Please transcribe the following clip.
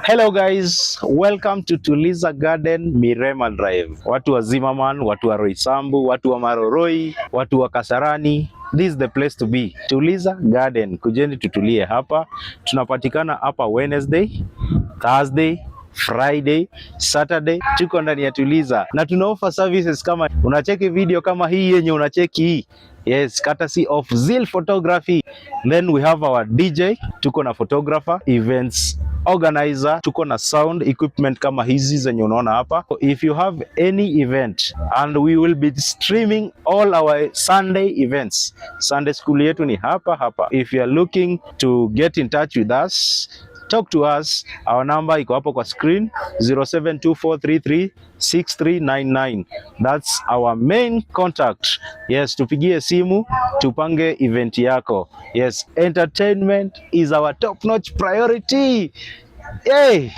Hello guys, welcome to Tuliza Garden Mirema Drive. Watu wa Zimmerman, watu wa Roysambu, watu wa Maroroi, watu wa Kasarani. This is the place to be. Tuliza Garden. Kujeni tutulie hapa. Tunapatikana hapa Wednesday, Thursday, Friday, Saturday. Tuko ndani ya Tuliza na tuna offer services kama unacheki video kama hii yenye unacheki hii. Yes, courtesy of Zeal Photography. Then we have our DJ, tuko na photographer, events organizer, tuko na sound equipment kama hizi zenye unaona hapa. If you have any event, and we will be streaming all our Sunday events. Sunday school yetu ni hapa. If you are looking to get in touch with us, talk to us. Our number iko hapo kwa screen, 0724336399. That's our main contact. Yes, tupigie simu tupange event yako. Yes, entertainment is our top notch priority. Hey.